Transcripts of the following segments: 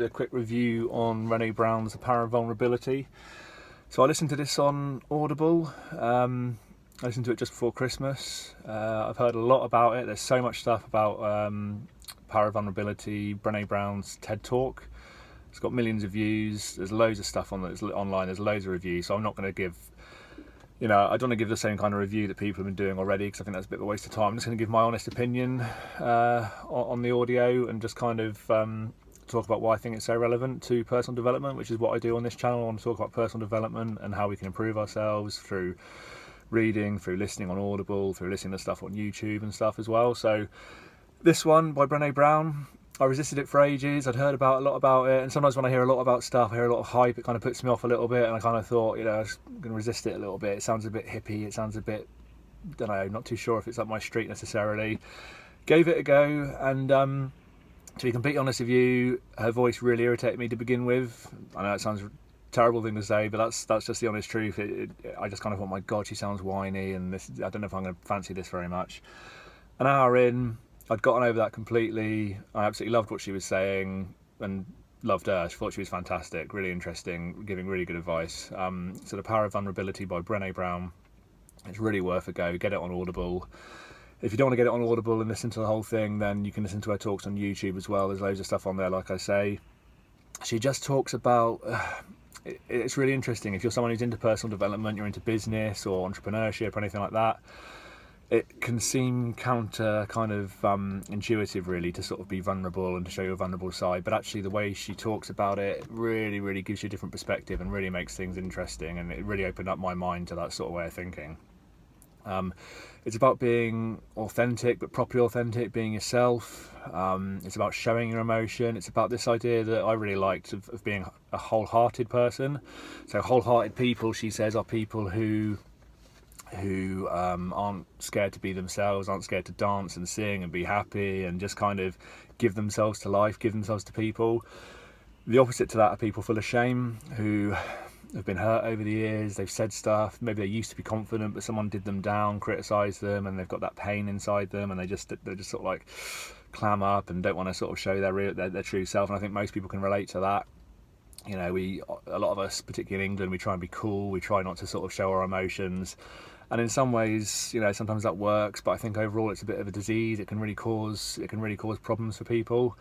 wanted a quick review on Brene Brown's The Power of Vulnerability. So I listened to this on Audible. I listened to it just before Christmas. I've heard a lot about it. There's so much stuff about Power of Vulnerability, Brene Brown's TED Talk. It's got millions of views. There's loads of stuff on it online. There's loads of reviews. So I'm not going to give, I don't want to give the same kind of review that people have been doing already, because I think that's a bit of a waste of time. I'm just going to give my honest opinion on the audio and just kind of talk about why I think it's so relevant to personal development, which is what I do on this channel. I want to talk about personal development and how we can improve ourselves through reading, through listening on Audible, through listening to stuff on YouTube and stuff as well. So this one by Brene Brown, I resisted it for ages. I'd heard a lot about it, and sometimes when I hear a lot about stuff, I hear a lot of hype, it kind of puts me off a little bit, and I kind of thought, I was going to resist it a little bit. It sounds a bit hippie, it sounds a bit, not too sure if it's up my street necessarily. Gave it a go, and to be completely honest with you, her voice really irritated me to begin with. I know it sounds a terrible thing to say, but that's just the honest truth. I just kind of thought, my God, she sounds whiny, and I don't know if I'm going to fancy this very much. An hour in, I'd gotten over that completely. I absolutely loved what she was saying and loved her. I thought she was fantastic, really interesting, giving really good advice. So The Power of Vulnerability by Brene Brown. It's really worth a go. Get it on Audible. If you don't want to get it on Audible and listen to the whole thing, then you can listen to her talks on YouTube as well. There's loads of stuff on there, like I say. She just talks about... it's really interesting. If you're someone who's into personal development, you're into business or entrepreneurship or anything like that, it can seem counter kind of intuitive really to sort of be vulnerable and to show your vulnerable side, but actually the way she talks about it really gives you a different perspective and really makes things interesting, and it really opened up my mind to that sort of way of thinking. It's about being authentic, but properly authentic, being yourself. It's about showing your emotion. It's about this idea that I really liked of being a wholehearted person. So wholehearted people, she says, are people who aren't scared to be themselves, aren't scared to dance and sing and be happy and just kind of give themselves to life, give themselves to people. The opposite to that are people full of shame, who have been hurt over the years. They've said stuff, maybe they used to be confident, but someone did them down, criticised them, and they've got that pain inside them, and they're just sort of like clam up and don't want to sort of show their true self. And I think most people can relate to that. A lot of us, particularly in England, we try and be cool, we try not to sort of show our emotions. And in some ways, sometimes that works, but I think overall it's a bit of a disease. It can really cause problems for people.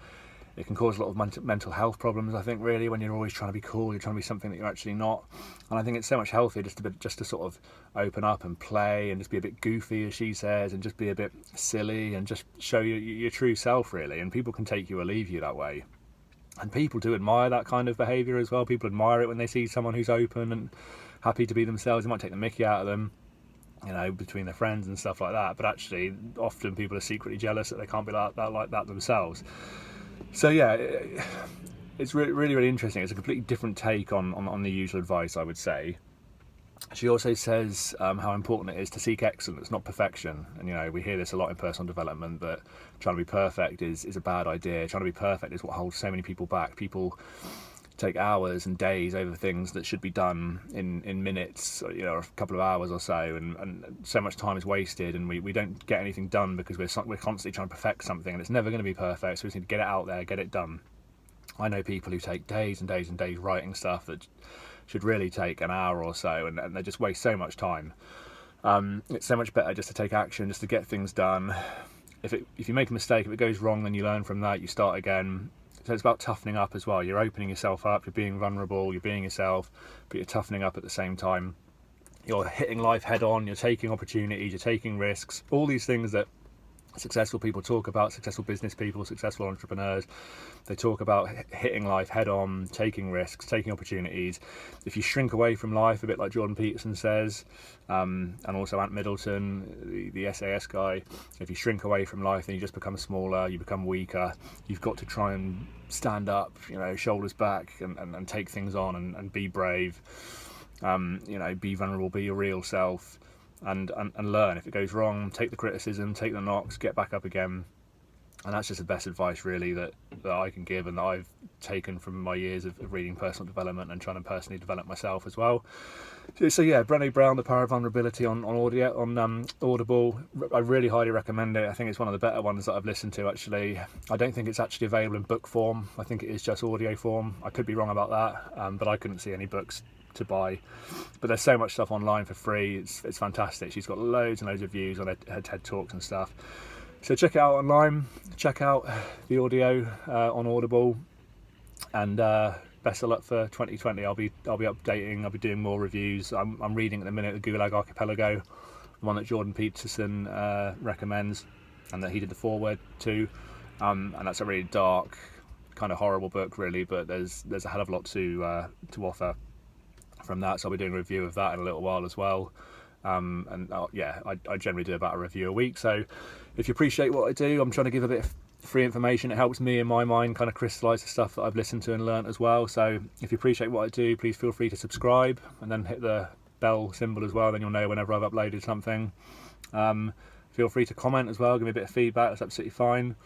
It can cause a lot of mental health problems, I think, really, when you're always trying to be cool, you're trying to be something that you're actually not. And I think it's so much healthier just to sort of open up and play and just be a bit goofy, as she says, and just be a bit silly and just show your true self, really. And people can take you or leave you that way. And people do admire that kind of behaviour as well. People admire it when they see someone who's open and happy to be themselves. It might take the mickey out of them, between their friends and stuff like that, but actually often people are secretly jealous that they can't be like that themselves. So yeah, it's really interesting. It's a completely different take on the usual advice, I would say. She also says how important it is to seek excellence, not perfection. And we hear this a lot in personal development, that trying to be perfect is a bad idea. Trying to be perfect is what holds so many people back. People take hours and days over things that should be done in minutes, a couple of hours or so, and so much time is wasted, and we don't get anything done because we're constantly trying to perfect something, and it's never going to be perfect. So we just need to get it out there, get it done. I know people who take days and days and days writing stuff that should really take an hour or so, and they just waste so much time. It's so much better just to take action, just to get things done. If you make a mistake, if it goes wrong, then you learn from that, you start again. So it's about toughening up as well. You're opening yourself up, you're being vulnerable, you're being yourself, but you're toughening up at the same time. You're hitting life head on, you're taking opportunities, you're taking risks, all these things that successful people talk about, successful business people, successful entrepreneurs. They talk about hitting life head on, taking risks, taking opportunities. If you shrink away from life, a bit like Jordan Peterson says, and also Ant Middleton, the SAS guy, if you shrink away from life, then you just become smaller, you become weaker. You've got to try and stand up, shoulders back, and take things on and be brave. Be vulnerable, be your real self. And learn. If it goes wrong, take the criticism, take the knocks, get back up again. And that's just the best advice really that I can give, and that I've taken from my years of reading personal development and trying to personally develop myself as well. So yeah, Brene Brown, The Power of Vulnerability on Audible. I really highly recommend it. I think it's one of the better ones that I've listened to actually. I don't think it's actually available in book form. I think it is just audio form. I could be wrong about that, but I couldn't see any books to buy. But there's so much stuff online for free. It's fantastic. She's got loads and loads of views on her TED Talks and stuff. So check it out online. Check out the audio on Audible, and best of luck for 2020. I'll be updating. I'll be doing more reviews. I'm reading at the minute the Gulag Archipelago, the one that Jordan Peterson recommends, and that he did the foreword to. And that's a really dark, kind of horrible book, really. But there's a hell of a lot to offer from that. So I'll be doing a review of that in a little while as well. I generally do about a review a week. So if you appreciate what I do, I'm trying to give a bit of free information. It helps me in my mind kind of crystallize the stuff that I've listened to and learnt as well. So if you appreciate what I do, please feel free to subscribe and then hit the bell symbol as well, then you'll know whenever I've uploaded something. Feel free to comment as well, give me a bit of feedback, that's absolutely fine.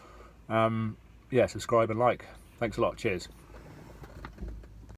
Subscribe and like. Thanks a lot, cheers.